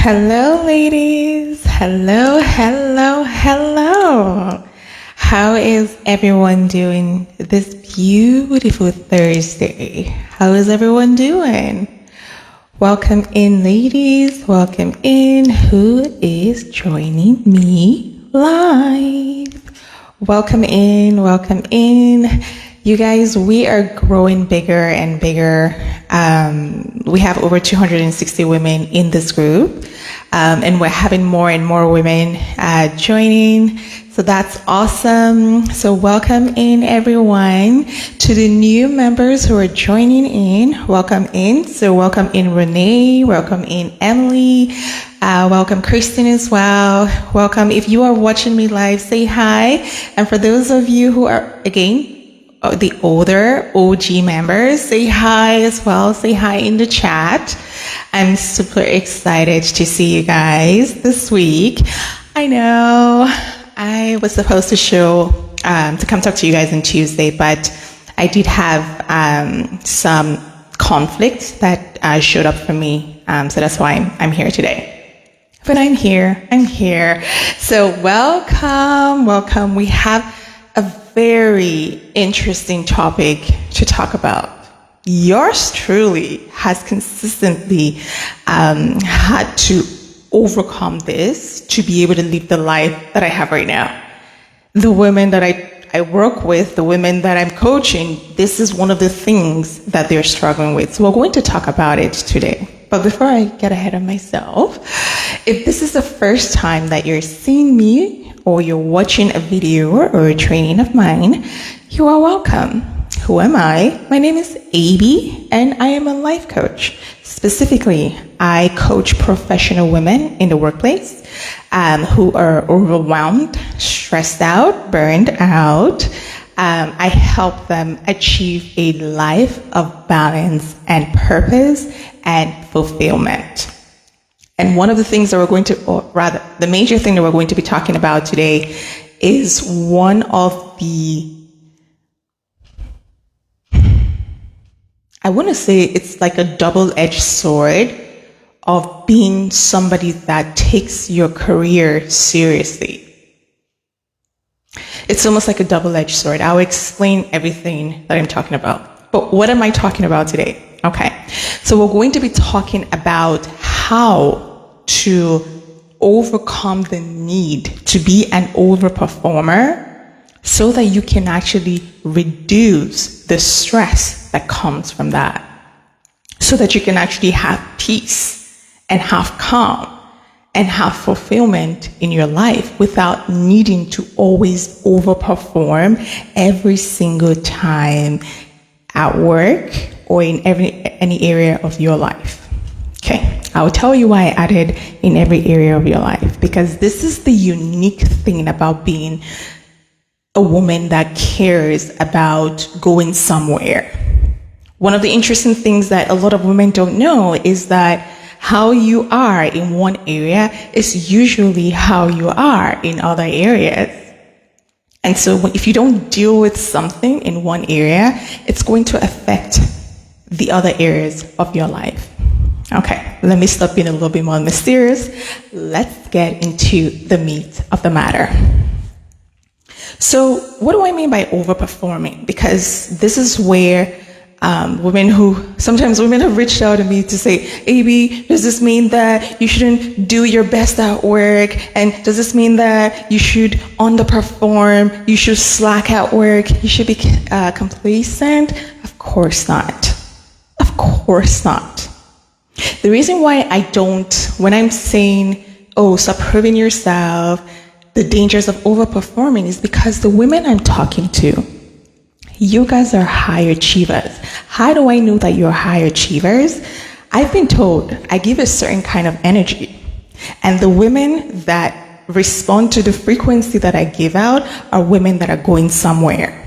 Hello, ladies. Hello. How is everyone doing this beautiful Thursday? How is everyone doing? Welcome in, ladies. Welcome in. Who is joining me live? Welcome in. You guys, we are growing bigger and bigger. We have over 260 women in this group, and we're having more and more women joining. So that's awesome. So welcome in, everyone. To the new members who are joining in, welcome in. So welcome in Renee, welcome in Emily, welcome Kristen as well. Welcome. If you are watching me live, say hi. And for those of you who are, again, the older OG members, say hi as well. Say hi in the chat. I'm super excited to see you guys this week. I know I was supposed to come talk to you guys on Tuesday, but I did have some conflict that showed up for me. So that's why I'm here today. But I'm here. So welcome. We have a very interesting topic to talk about. Yours truly has consistently had to overcome this to be able to live the life that I have right now. The women that I work with, the women that I'm coaching, this is one of the things that they're struggling with. So we're going to talk about it today. But before I get ahead of myself, if this is the first time that you're seeing me or you're watching a video or a training of mine, you are welcome. Who am I? My name is AB, and I am a life coach. Specifically, I coach professional women in the workplace who are overwhelmed, stressed out, burned out. I help them achieve a life of balance and purpose and fulfillment. And one of the things that we're going to, or rather, the major thing that we're going to be talking about today is one of the, I want to say it's like a double-edged sword of being somebody that takes your career seriously. It's almost like a double-edged sword. I'll explain everything that I'm talking about. But what am I talking about today? Okay. So we're going to be talking about how to overcome the need to be an overperformer so that you can actually reduce the stress that comes from that. So that you can actually have peace and have calm and have fulfillment in your life without needing to always overperform every single time at work or in any area of your life. Okay, I'll tell you why I added in every area of your life, because this is the unique thing about being a woman that cares about going somewhere. One of the interesting things that a lot of women don't know is that how you are in one area is usually how you are in other areas. And so if you don't deal with something in one area, it's going to affect the other areas of your life. Okay, let me stop being a little bit more mysterious. Let's get into the meat of the matter. So what do I mean by overperforming? Because this is where sometimes women have reached out to me to say, AB, does this mean that you shouldn't do your best at work? And does this mean that you should underperform? You should slack at work? You should be complacent? Of course not. Of course not. The reason why I don't, when I'm saying, stop hurting yourself, the dangers of overperforming, is because the women I'm talking to, you guys are high achievers. How do I know that you're high achievers? I've been told I give a certain kind of energy. And the women that respond to the frequency that I give out are women that are going somewhere.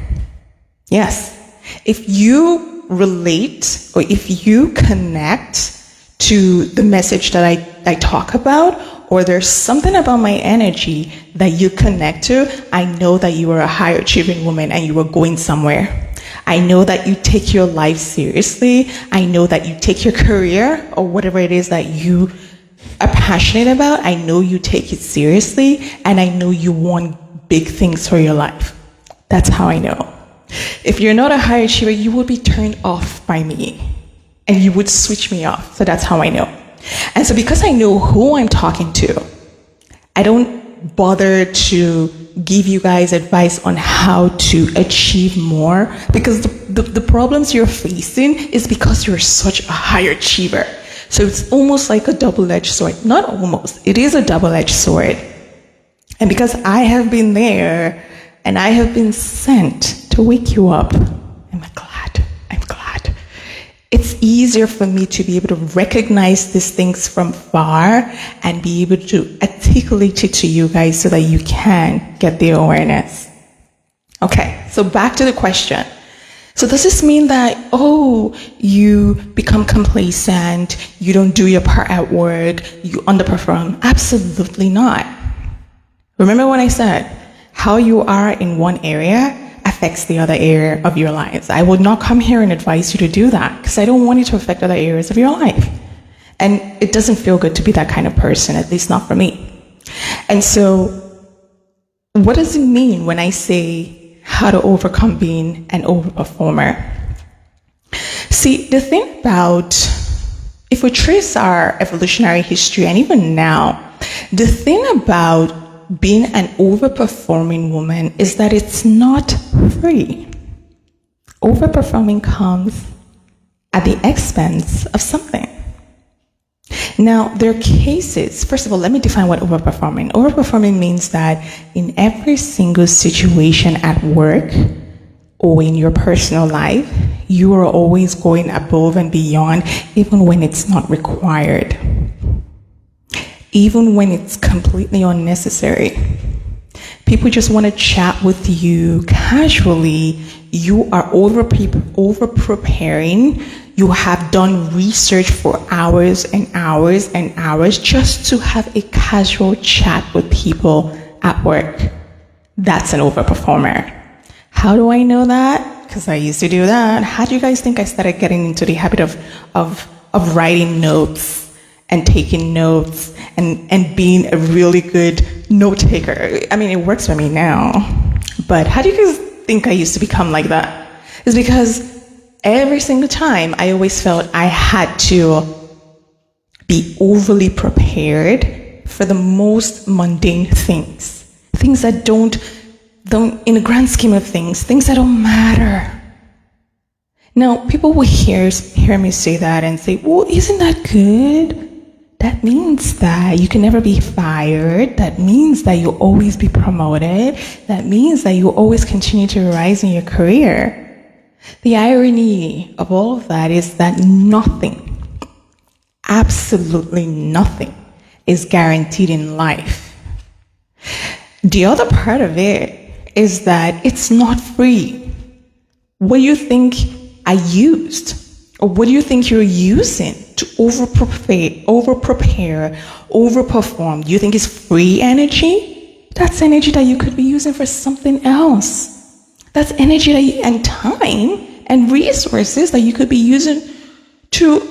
Yes. If you relate or if you connect to the message that I talk about, or there's something about my energy that you connect to, I know that you are a high achieving woman and you are going somewhere. I know that you take your life seriously. I know that you take your career or whatever it is that you are passionate about. I know you take it seriously, and I know you want big things for your life. That's how I know. If you're not a high achiever, you would be turned off by me, and you would switch me off. So that's how I know. And so because I know who I'm talking to, I don't bother to give you guys advice on how to achieve more, because the problems you're facing is because you're such a high achiever. So it's almost like a double-edged sword. Not almost, it is a double-edged sword. And because I have been there and I have been sent to wake you up, I'm glad. It's easier for me to be able to recognize these things from far and be able to articulate it to you guys so that you can get the awareness. Okay, so back to the question. So does this mean that, you become complacent, you don't do your part at work, you underperform? Absolutely not. Remember what I said, how you are in one area affects the other area of your lives. I would not come here and advise you to do that because I don't want it to affect other areas of your life. And it doesn't feel good to be that kind of person, at least not for me. And so what does it mean when I say how to overcome being an overperformer? See, the thing about, if we trace our evolutionary history and even now, the thing about being an overperforming woman is that it's not free. Overperforming comes at the expense of something. Now, there are cases. First of all, let me define what overperforming. Overperforming means that in every single situation at work or in your personal life, you are always going above and beyond, even when it's not required. Even when it's completely unnecessary. People just want to chat with you casually. You are over preparing. You have done research for hours and hours and hours just to have a casual chat with people at work. That's an overperformer. How do I know that? Because I used to do that. How do you guys think I started getting into the habit of writing notes and taking notes and being a really good note taker? I mean, it works for me now. But how do you guys think I used to become like that? It's because every single time I always felt I had to be overly prepared for the most mundane things. Things that don't, in the grand scheme of things that don't matter. Now, people will hear me say that and say, well, isn't that good? That means that you can never be fired. That means that you'll always be promoted. That means that you'll always continue to rise in your career. The irony of all of that is that nothing, absolutely nothing, is guaranteed in life. The other part of it is that it's not free. What do you think I used? Or what do you think you're using to overprepare, overperform? Do you think it's free energy? That's energy that you could be using for something else. That's energy and time and resources that you could be using to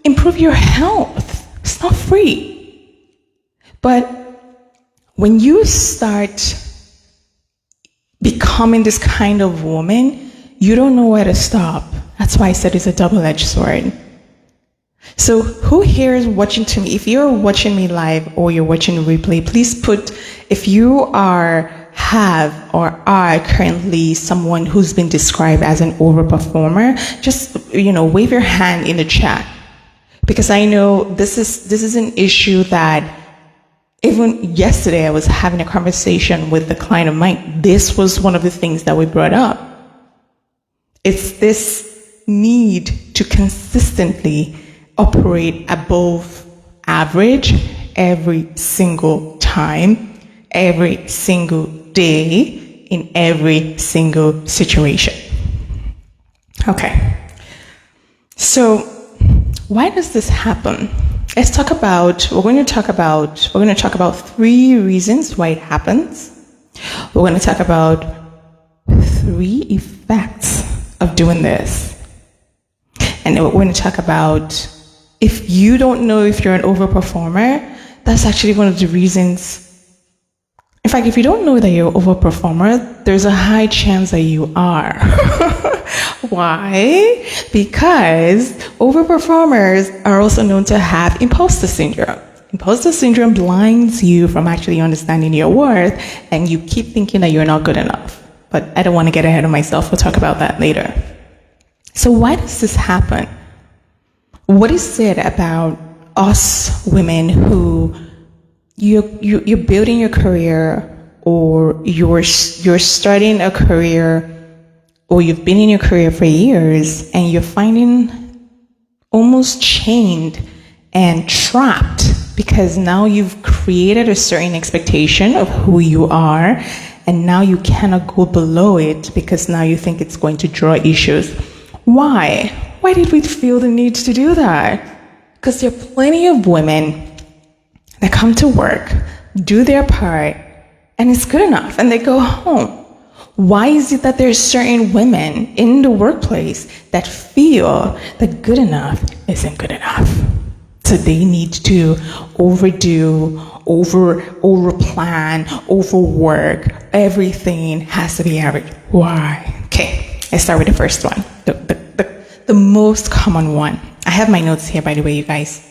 improve your health. It's not free. But when you start becoming this kind of woman, you don't know where to stop. That's why I said it's a double-edged sword. So who here is watching to me? If you're watching me live or you're watching replay, please put, if you have or are currently someone who's been described as an overperformer, just, wave your hand in the chat. Because I know this is an issue that even yesterday I was having a conversation with a client of mine. This was one of the things that we brought up. It's this need to consistently operate above average every single time, every single day, in every single situation. Okay. So why does this happen? We're going to talk about 3 reasons why it happens. We're going to talk about 3 effects of doing this. And then we're going to talk about if you don't know if you're an overperformer, that's actually one of the reasons. In fact, if you don't know that you're an overperformer, there's a high chance that you are. Why? Because overperformers are also known to have imposter syndrome. Imposter syndrome blinds you from actually understanding your worth, and you keep thinking that you're not good enough. But I don't want to get ahead of myself. We'll talk about that later. So why does this happen? What is it about us women who you're building your career, or you're starting a career, or you've been in your career for years, and you're finding almost chained and trapped because now you've created a certain expectation of who you are, and now you cannot go below it because now you think it's going to draw issues. Why? Why did we feel the need to do that? Because there are plenty of women that come to work, do their part, and it's good enough, and they go home. Why is it that there's certain women in the workplace that feel that good enough isn't good enough? So they need to overdo, overplan, overwork. Everything has to be average. Why? Okay, let's start with the first one. The most common one. I have my notes here, by the way, you guys.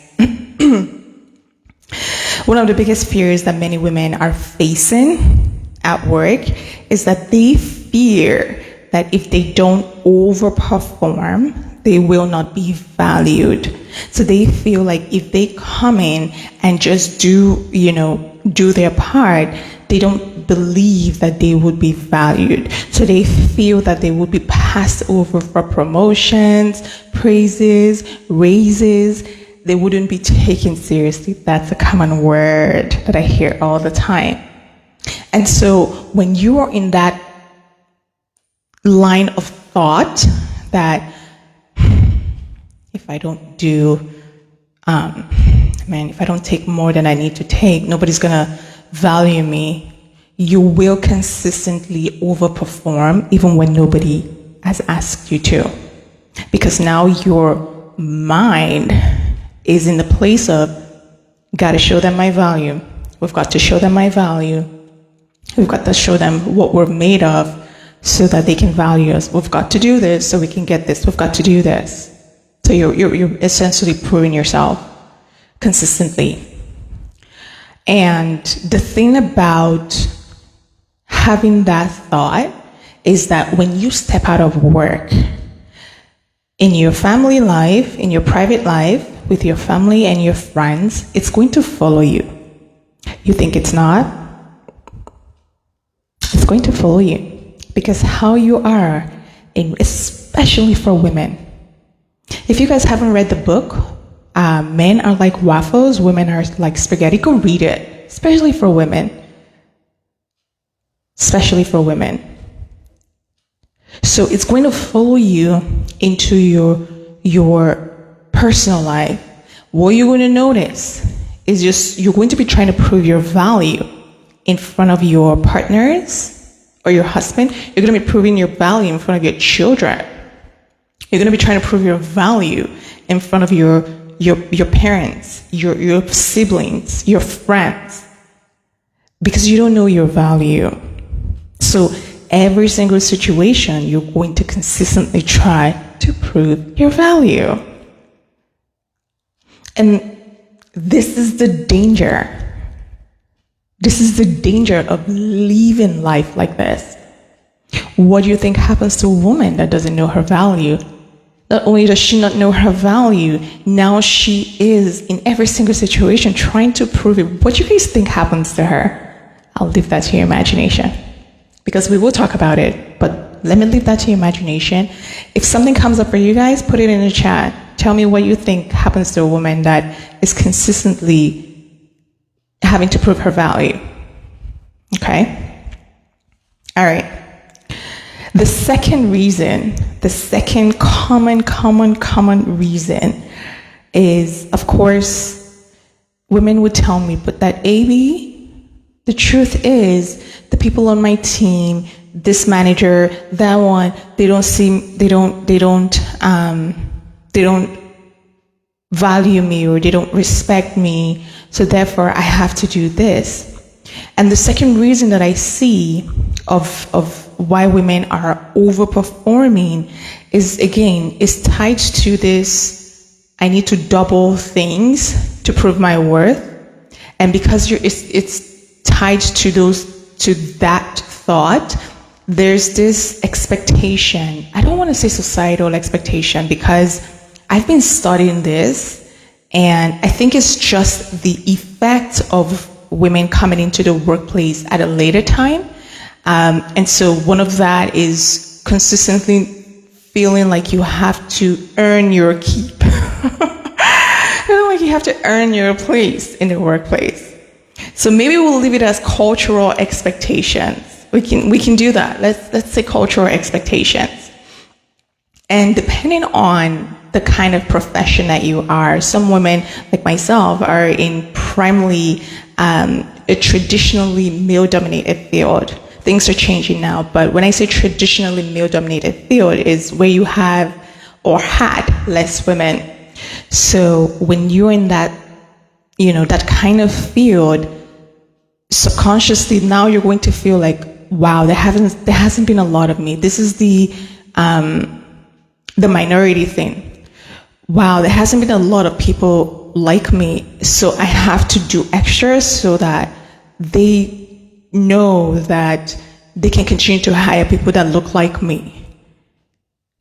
One of the biggest fears that many women are facing at work is that they fear that if they don't overperform, they will not be valued. So they feel like if they come in and just do their part, they don't believe that they would be valued. So they feel that they would be passed over for promotions, praises, raises. They wouldn't be taken seriously. That's a common word that I hear all the time. And so when you are in that line of thought that if I don't if I don't take more than I need to take, nobody's gonna value me, you will consistently overperform even when nobody has asked you to. Because now your mind is in the place of, gotta show them my value. We've got to show them my value. We've got to show them what we're made of so that they can value us. We've got to do this so we can get this. We've got to do this. So you're essentially proving yourself consistently. And the thing about having that thought is that when you step out of work, in your family life, in your private life, with your family and your friends, it's going to follow you. You think it's not? It's going to follow you. Because how you are, especially for women. If you guys haven't read the book, Men Are Like Waffles, Women Are Like Spaghetti, go read it. Especially for women. Especially for women. So it's going to follow you into your personal life. What you're going to notice is just you're going to be trying to prove your value in front of your partners or your husband. You're going to be proving your value in front of your children. You're going to be trying to prove your value in front of your parents, your siblings, your friends, because you don't know your value. So every single situation, you're going to consistently try to prove your value. And this is the danger. This is the danger of living life like this. What do you think happens to a woman that doesn't know her value? Not only does she not know her value, now she is in every single situation trying to prove it. What do you guys think happens to her? I'll leave that to your imagination, because we will talk about it, but let me leave that to your imagination. If something comes up for you guys, put it in the chat. Tell me what you think happens to a woman that is consistently having to prove her value. Okay? All right. The second reason, the second common reason is, of course, women would tell me, but that AB, the truth is, the people on my team, this manager, that one, they don't value me or they don't respect me, so therefore I have to do this. And the second reason that I see of why women are overperforming is tied to this: I need to double things to prove my worth. And because it's tied to that thought, there's this expectation. I don't want to say societal expectation, because I've been studying this, and I think it's just the effect of women coming into the workplace at a later time. And so one of that is consistently feeling like you have to earn your keep. Feeling like you have to earn your place in the workplace. So maybe we'll leave it as cultural expectations. We can do that. Let's say cultural expectations. And depending on the kind of profession that you are, some women like myself are in primarily a traditionally male-dominated field. Things are changing now, but when I say traditionally male-dominated field, is where you have or had less women. So when you're in that, that kind of field, subconsciously now you're going to feel like, wow, there hasn't been a lot of me. This is the minority thing. Wow, there hasn't been a lot of people like me, so I have to do extra so that they know that they can continue to hire people that look like me.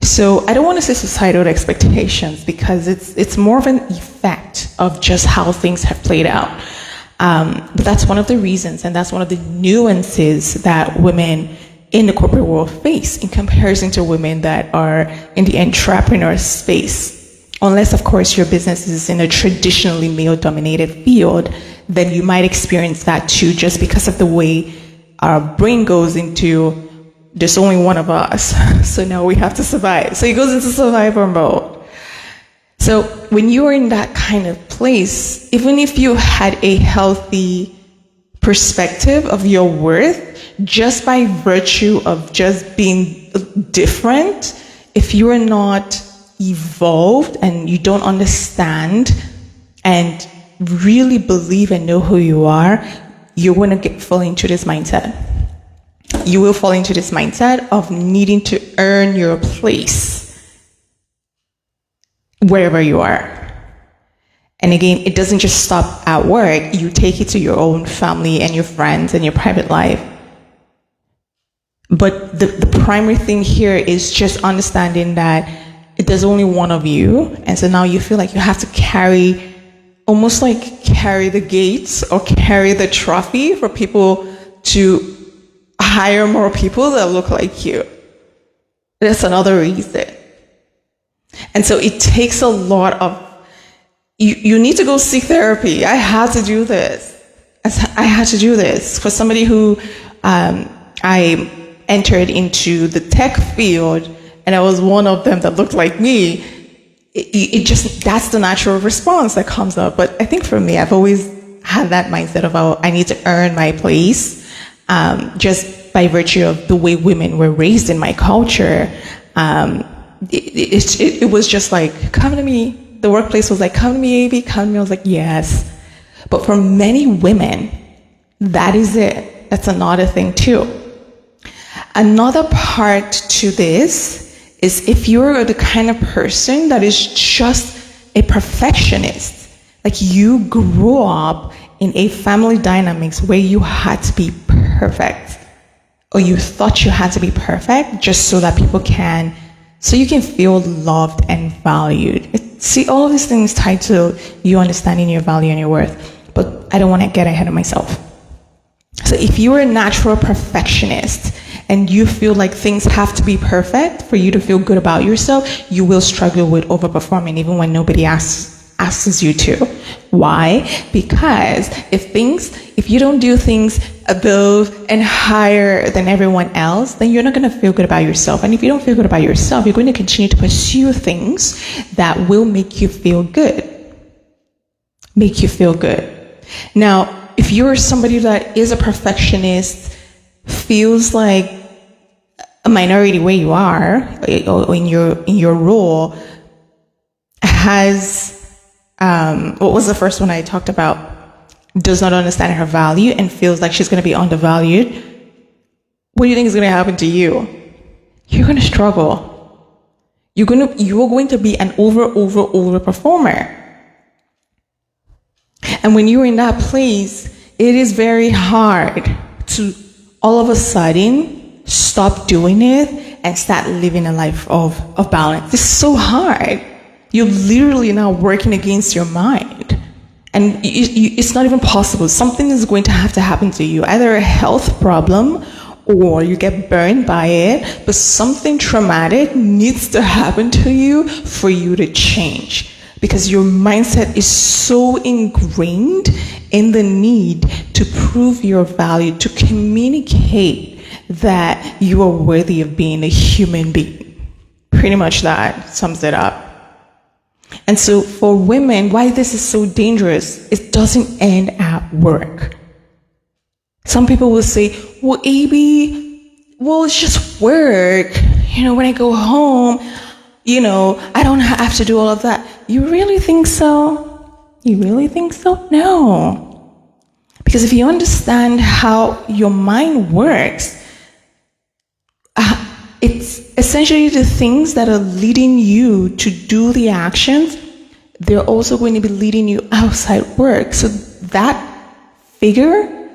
So I don't want to say societal expectations, because it's more of an effect of just how things have played out. But that's one of the reasons, and that's one of the nuances that women in the corporate world face in comparison to women that are in the entrepreneur space. Unless, of course, your business is in a traditionally male-dominated field, then you might experience that too, just because of the way our brain goes into, there's only one of us, so now we have to survive. So it goes into survival mode. So when you're in that kind of place, even if you had a healthy perspective of your worth, just by virtue of just being different, if you are not evolved and you don't understand and really believe and know who you are, you're going to fall into this mindset. You will fall into this mindset of needing to earn your place wherever you are. And again, it doesn't just stop at work. You take it to your own family and your friends and your private life. But the primary thing here is just understanding that there's only one of you. And so now you feel like you have to carry the gates or carry the trophy for people to hire more people that look like you. That's another reason. And so it takes a lot of, you need to go seek therapy. I had to do this. For somebody who, I entered into the tech field, and I was one of them that looked like me. It just, that's the natural response that comes up. But I think for me, I've always had that mindset of, I need to earn my place, just by virtue of the way women were raised in my culture. It was just like, come to me. The workplace was like, come to me, Avi, come to me. I was like, yes. But for many women, that is it. That's another thing too. Another part to this is if you're the kind of person that is just a perfectionist, like you grew up in a family dynamics where you had to be perfect, or you thought you had to be perfect just so that so you can feel loved and valued. See, all of these things tied to you understanding your value and your worth, but I don't want to get ahead of myself. So if you are a natural perfectionist and you feel like things have to be perfect for you to feel good about yourself, you will struggle with overperforming even when nobody asks you to. Why? Because if you don't do things above and higher than everyone else, then you're not going to feel good about yourself. And if you don't feel good about yourself, you're going to continue to pursue things that will make you feel good. Now, if you're somebody that is a perfectionist, feels like a minority where you are, or in your role, has what was the first one I talked about? Does not understand her value and feels like she's going to be undervalued. What do you think is going to happen to you? You're going to struggle. You're going to be an over performer. And when you're in that place, it is very hard to all of a sudden stop doing it and start living a life of balance. It's so hard. You're literally now working against your mind. And it's not even possible. Something is going to have to happen to you, either a health problem or you get burned by it, but something traumatic needs to happen to you for you to change. Because your mindset is so ingrained in the need to prove your value, to communicate that you are worthy of being a human being. Pretty much that sums it up. And so for women, why this is so dangerous, it doesn't end at work. Some people will say, well, AB, well, it's just work. When I go home, I don't have to do all of that. You really think so? You really think so? No. Because if you understand how your mind works, it's essentially the things that are leading you to do the actions, they're also going to be leading you outside work. So that figure,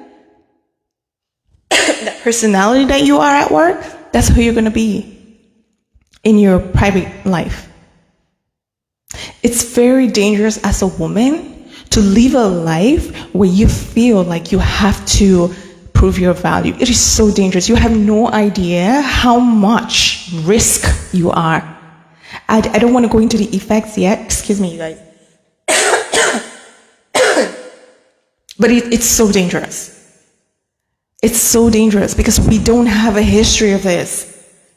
that personality that you are at work, that's who you're going to be in your private life. It's very dangerous as a woman to live a life where you feel like you have to prove your value. It is so dangerous. You have no idea how much risk you are. I don't want to go into the effects yet. Excuse me, you guys. But it's so dangerous. It's so dangerous because we don't have a history of this.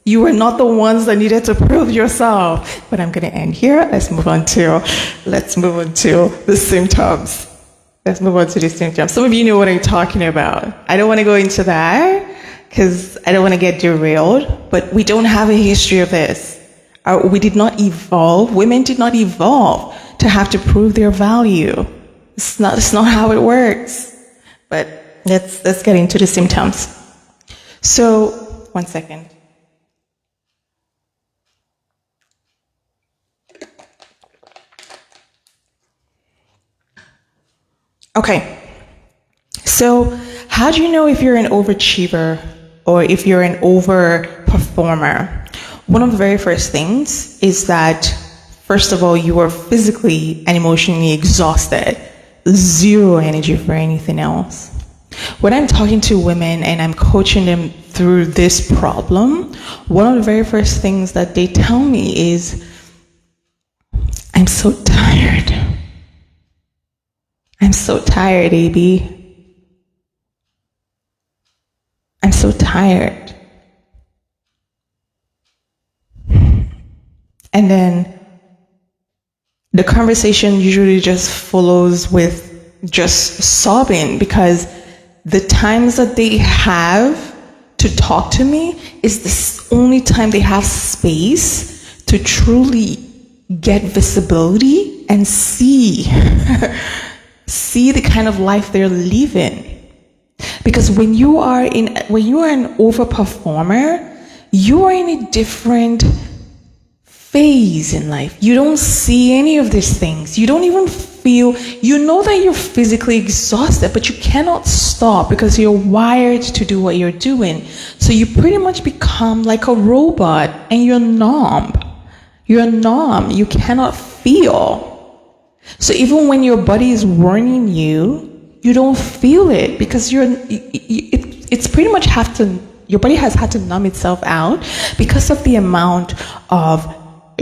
You are not the ones that needed to prove yourself. But I'm going to end here. Let's move on to the symptoms. Some of you know what I'm talking about. I don't want to go into that because I don't want to get derailed, but we don't have a history of this. We did not evolve. Women did not evolve to have to prove their value. It's not how it works. But let's get into the symptoms. So, one second. Okay, so how do you know if you're an overachiever or if you're an overperformer? One of the very first things is that, first of all, you are physically and emotionally exhausted, zero energy for anything else. When I'm talking to women and I'm coaching them through this problem, one of the very first things that they tell me is, I'm so tired. I'm so tired, AB. I'm so tired. And then the conversation usually just follows with just sobbing because the times that they have to talk to me is the only time they have space to truly get visibility and see the kind of life they're living. Because when you are an overperformer, you are in a different phase in life. You don't see any of these things. You don't even feel, you know that you're physically exhausted, but you cannot stop because you're wired to do what you're doing. So you pretty much become like a robot and you're numb. You're numb. You cannot feel. So even when your body is warning you, you don't feel it because it's pretty much your body has had to numb itself out because of the amount of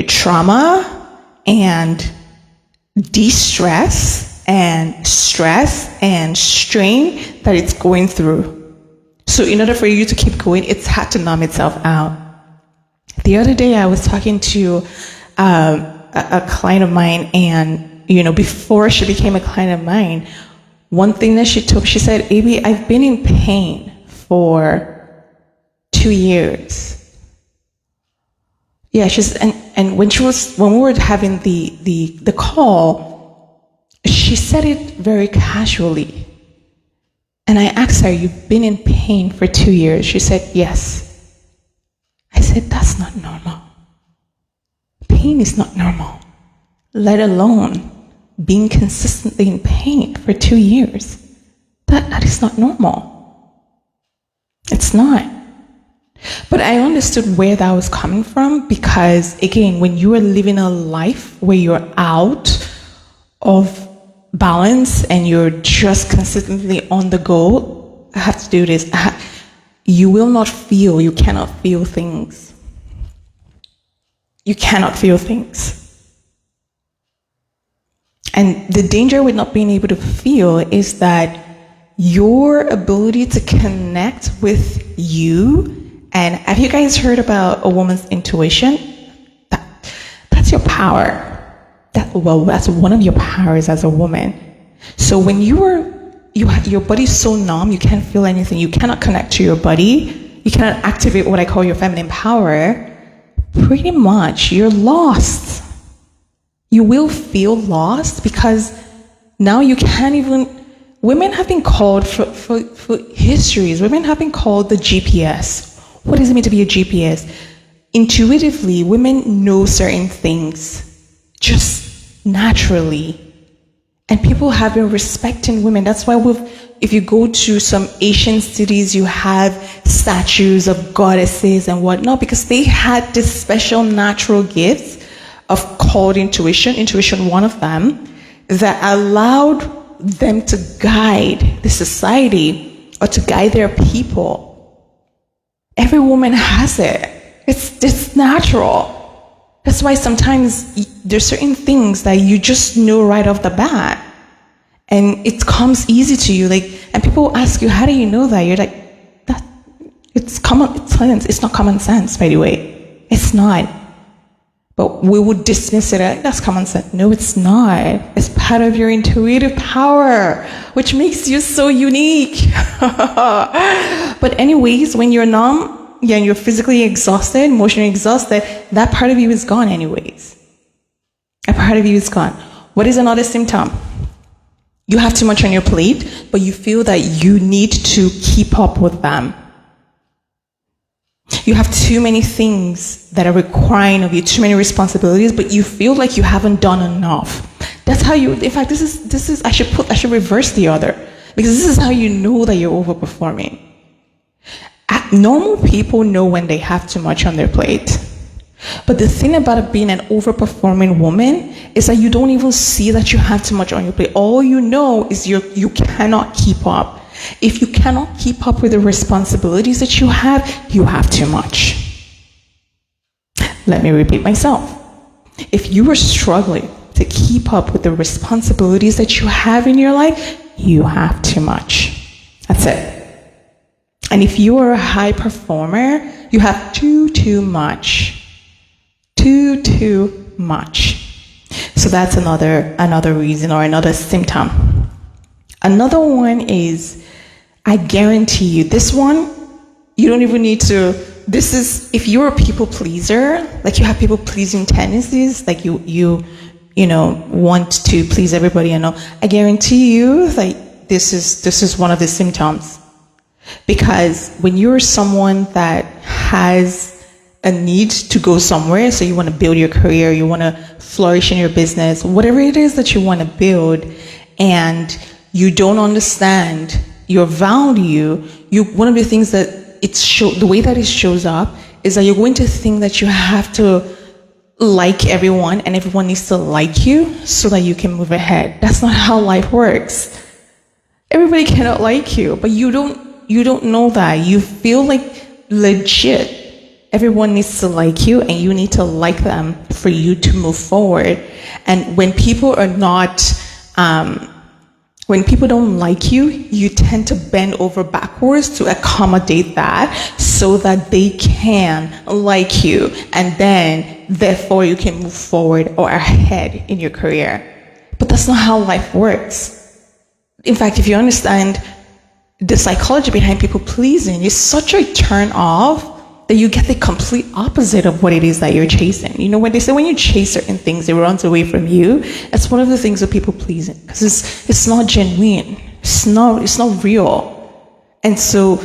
trauma and de-stress and stress and strain that it's going through. So in order for you to keep going, it's had to numb itself out. The other day I was talking to a client of mine, and before she became a client of mine, one thing that she said, AB, I've been in pain for 2 years. Yeah, and when we were having the call, she said it very casually. And I asked her, you've been in pain for 2 years? She said, yes. I said, that's not normal. Pain is not normal, let alone being consistently in pain for 2 years. That is not normal. It's not. But I understood where that was coming from because, again, when you are living a life where you're out of balance and you're just consistently on the go, I have to do this. You cannot feel things. You cannot feel things. And the danger with not being able to feel is that your ability to connect with you, and have you guys heard about a woman's intuition? That's your power. That's one of your powers as a woman. So when your body's so numb, you can't feel anything, you cannot connect to your body, you cannot activate what I call your feminine power, pretty much you're lost. You will feel lost because now you can't even. Women have been called for histories. Women have been called the GPS. What does it mean to be a GPS? Intuitively, women know certain things just naturally. And people have been respecting women. That's why if you go to some Asian cities, you have statues of goddesses and whatnot, because they had this special natural gifts of called intuition, one of them, that allowed them to guide the society or to guide their people. Every woman has it. It's natural. That's why sometimes there's certain things that you just know right off the bat, and it comes easy to you. And people ask you, "How do you know that?" You're like, "That it's common sense." It's not common sense, by the way. It's not. But we would dismiss it as, that's common sense. No, it's not. It's part of your intuitive power, which makes you so unique. But anyways, when you're numb, and you're physically exhausted, emotionally exhausted, that part of you is gone anyways. That part of you is gone. What is another symptom? You have too much on your plate, but you feel that you need to keep up with them. You have too many things that are requiring of you, too many responsibilities, but you feel like you haven't done enough. That's how you, in fact, this is, I should reverse the other, because this is how you know that you're overperforming. Normal people know when they have too much on their plate. But the thing about being an overperforming woman is that you don't even see that you have too much on your plate. All you know is you cannot keep up. If you cannot keep up with the responsibilities that you have too much. Let me repeat myself. If you are struggling to keep up with the responsibilities that you have in your life, you have too much. That's it. And if you are a high performer, you have too much. Too much. So that's another reason or another symptom. Another one is, I guarantee you, this one, you don't even need to, this is, if you're a people pleaser, like you have people pleasing tendencies, like you want to please everybody and all, I guarantee you, like, this is one of the symptoms. Because when you're someone that has a need to go somewhere, so you want to build your career, you want to flourish in your business, whatever it is that you want to build, and you don't understand your value, one of the things that the way that it shows up is that you're going to think that you have to like everyone and everyone needs to like you so that you can move ahead. That's not how life works. Everybody cannot like you, but you don't know that. You feel like legit everyone needs to like you and you need to like them for you to move forward. And when people are not, when people don't like you, you tend to bend over backwards to accommodate that so that they can like you, and then therefore you can move forward or ahead in your career. But that's not how life works. In fact, if you understand the psychology behind people pleasing, it's such a turn off then you get the complete opposite of what it is that you're chasing. You know, when they say when you chase certain things, it runs away from you, it's one of the things of people pleasing, because it's not genuine. It's not real. And so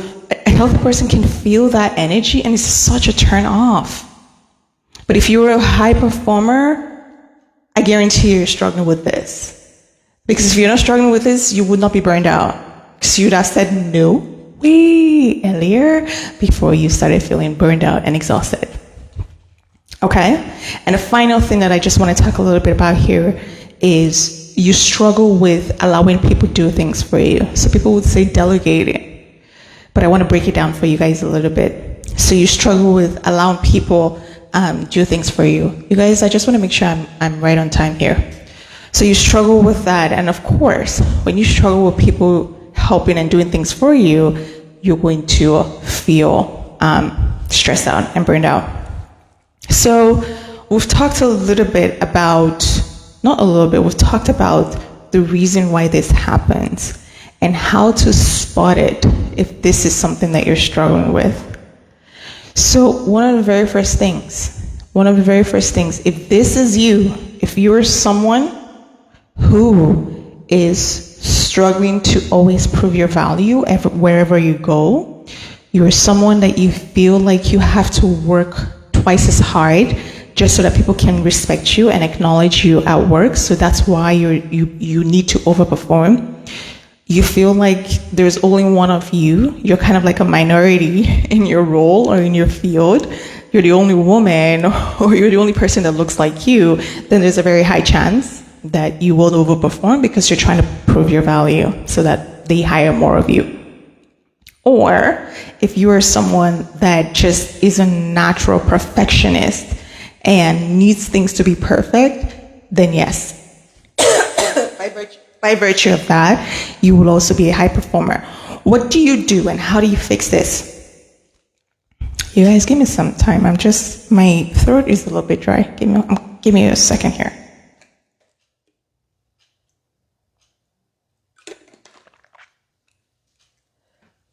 a healthy person can feel that energy, and it's such a turn off. But if you're a high performer, I guarantee you're struggling with this. Because if you're not struggling with this, you would not be burned out. Because you'd have said no way earlier before you started feeling burned out and exhausted. Okay? And the final thing that I just want to talk a little bit about here is you struggle with allowing people to do things for you. So people would say delegating. But I want to break it down for you guys a little bit. So you struggle with allowing people do things for you. You guys, I just want to make sure I'm right on time here. So you struggle with that. And of course, when you struggle with people helping and doing things for you, you're going to feel stressed out and burned out. So we've talked a little bit about, not a little bit, we've talked about the reason why this happens and how to spot it if this is something that you're struggling with. So one of the very first things, if this is you, if you're someone who is struggling to always prove your value wherever you go, you're someone that you feel like you have to work twice as hard just so that people can respect you and acknowledge you at work, so that's why you need to overperform. You feel like there's only one of you, you're kind of like a minority in your role or in your field, you're the only woman or you're the only person that looks like you, then there's a very high chance that you will overperform because you're trying to prove your value so that they hire more of you. Or if you are someone that just is a natural perfectionist and needs things to be perfect, then yes, by virtue of that, you will also be a high performer. What do you do and how do you fix this? You guys, give me some time. My throat is a little bit dry. Give me a second here.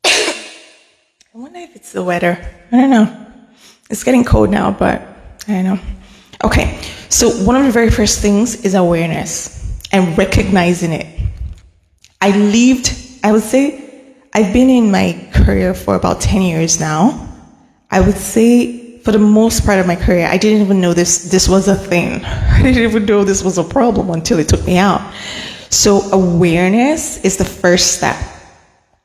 I wonder if it's the weather. I don't know. It's getting cold now, but I don't know. Okay, so one of the very first things is awareness and recognizing it. I would say, I've been in my career for about 10 years now. I would say for the most part of my career, I didn't even know this was a thing. I didn't even know this was a problem until it took me out. So awareness is the first step.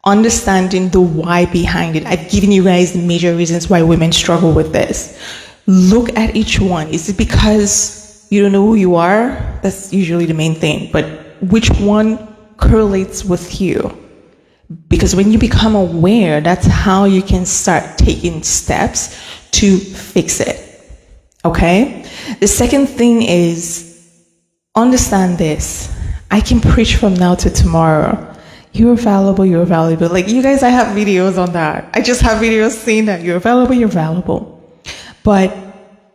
Understanding the why behind it. I've given you guys the major reasons why women struggle with this. Look at each one. Is it because you don't know who you are? That's usually the main thing. But which one correlates with you? Because when you become aware, that's how you can start taking steps to fix it. Okay? The second thing is, understand this. I can preach from now to tomorrow. You're valuable, you're valuable. Like, you guys, I have videos on that. I just have videos saying that you're valuable, you're valuable. But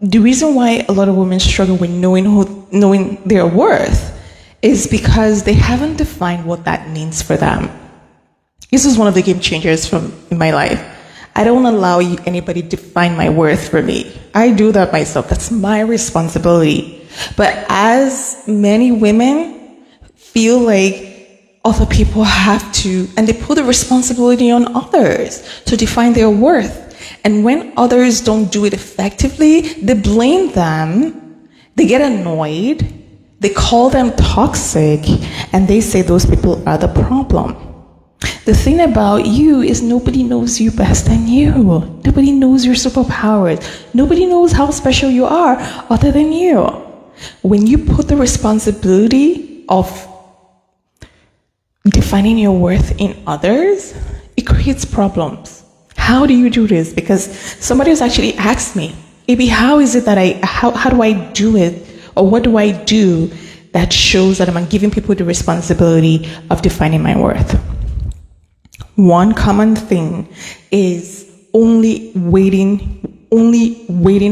the reason why a lot of women struggle with knowing their worth is because they haven't defined what that means for them. This is one of the game changers in my life. I don't allow anybody to define my worth for me. I do that myself. That's my responsibility. But as many women feel like other people have to, and they put the responsibility on others to define their worth. And when others don't do it effectively, they blame them, they get annoyed, they call them toxic, and they say those people are the problem. The thing about you is nobody knows you best than you. Nobody knows your superpowers. Nobody knows how special you are other than you. When you put the responsibility of defining your worth in others, it creates problems. How do you do this? Because somebody has actually asked me, Ibi, how is it that how do I do it? Or what do I do that shows that I'm giving people the responsibility of defining my worth? One common thing is only waiting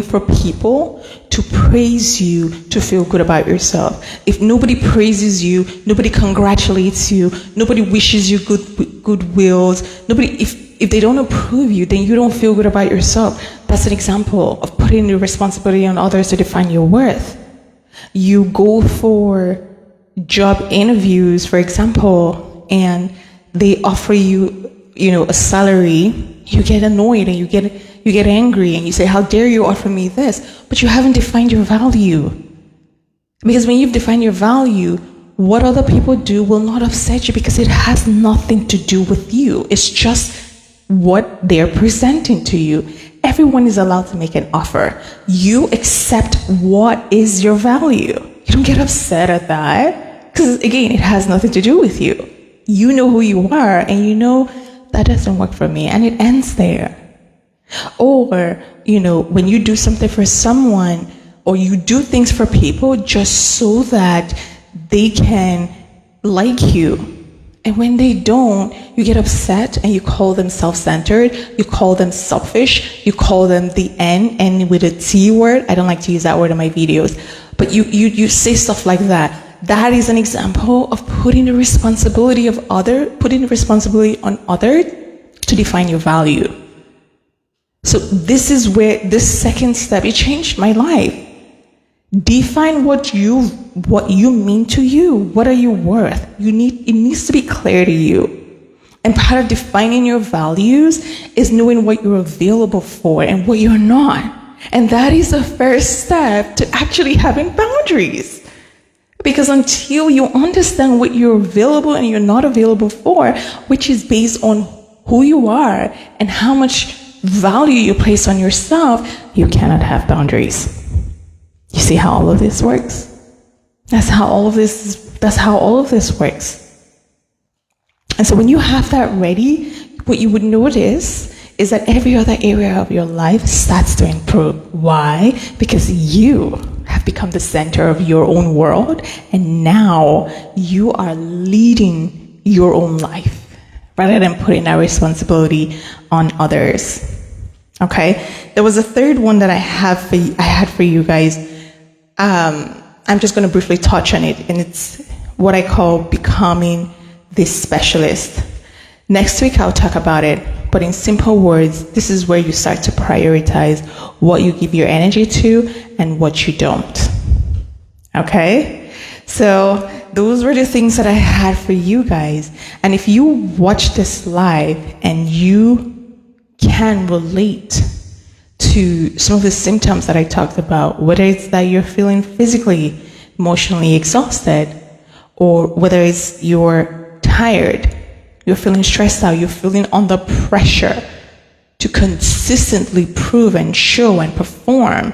for people to praise you to feel good about yourself. If nobody praises you, nobody congratulates you, nobody wishes you good wills, if they don't approve you, then you don't feel good about yourself. That's an example of putting the responsibility on others to define your worth. You go for job interviews, for example, and they offer you, a salary. You get annoyed and you get angry and you say, how dare you offer me this? But you haven't defined your value. Because when you've defined your value, what other people do will not upset you because it has nothing to do with you. It's just what they're presenting to you. Everyone is allowed to make an offer. You accept what is your value. You don't get upset at that because, again, it has nothing to do with you. You know who you are and you know that doesn't work for me, and it ends there. Or, when you do something for someone or you do things for people just so that they can like you. And when they don't, you get upset and you call them self-centered, you call them selfish, you call them the N with a T word. I don't like to use that word in my videos, but you say stuff like that. That is an example of putting the responsibility on others to define your value. So this is where this second step, it changed my life. Define what you mean to you. What are you worth? It needs to be clear to you. And part of defining your values is knowing what you're available for and what you're not. And that is the first step to actually having boundaries. Because until you understand what you're available and you're not available for, which is based on who you are and how much value you place on yourself, you cannot have boundaries. You see how all of this works? That's how all of this works. And so when you have that ready, what you would notice is that every other area of your life starts to improve. Why? Because you have become the center of your own world, and now you are leading your own life rather than putting that responsibility on others. Okay? There was a third one that I had for you guys. I'm just going to briefly touch on it, and it's what I call becoming this specialist. Next week I'll talk about it, but in simple words, this is where you start to prioritize what you give your energy to and what you don't. Okay? So those were the things that I had for you guys. And if you watch this live and you can relate to some of the symptoms that I talked about, whether it's that you're feeling physically, emotionally exhausted, or whether it's you're tired, you're feeling stressed out, you're feeling under pressure to consistently prove and show and perform.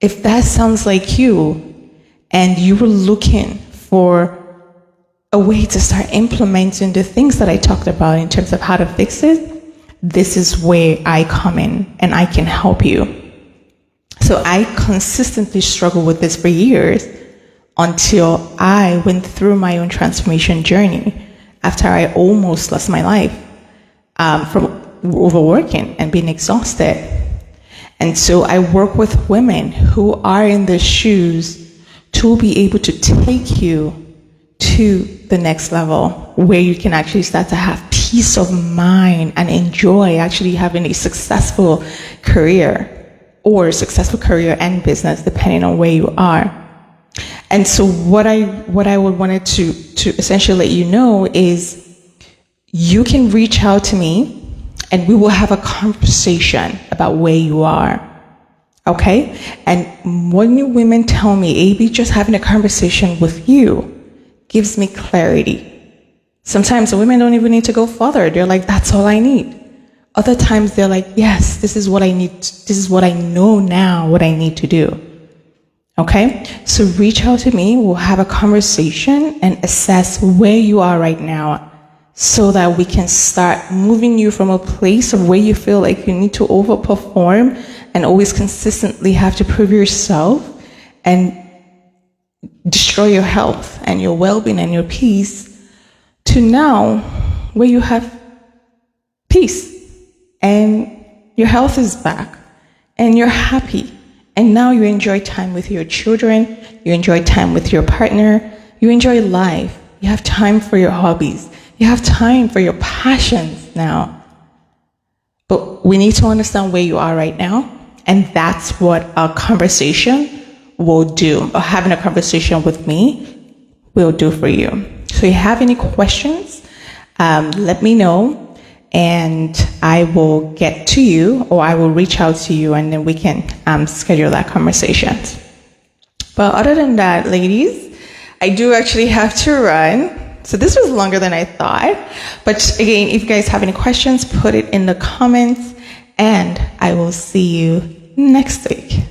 If that sounds like you and you were looking for a way to start implementing the things that I talked about in terms of how to fix it, this is where I come in and I can help you. So I consistently struggled with this for years until I went through my own transformation journey after I almost lost my life from overworking and being exhausted. And so I work with women who are in their shoes to be able to take you to the next level where you can actually start to have peace of mind and enjoy actually having a successful career and business, depending on where you are. And so what I would wanted to essentially let you know is you can reach out to me and we will have a conversation about where you are. Okay? And when women tell me, AB, just having a conversation with you gives me clarity. Sometimes the women don't even need to go further. They're like, that's all I need. Other times they're like, yes, this is what I need. This is what I know now, what I need to do. Okay? So reach out to me. We'll have a conversation and assess where you are right now so that we can start moving you from a place of where you feel like you need to overperform and always consistently have to prove yourself and destroy your health and your well-being and your peace to now where you have peace and your health is back and you're happy and now you enjoy time with your children, you enjoy time with your partner, you enjoy life, you have time for your hobbies, you have time for your passions now. But we need to understand where you are right now. And that's what a conversation will do. Or having a conversation with me will do for you. So if you have any questions, let me know, and I will get to you, or I will reach out to you, and then we can schedule that conversation. But other than that, ladies, I do actually have to run. So this was longer than I thought. But again, if you guys have any questions, put it in the comments, and I will see you next week.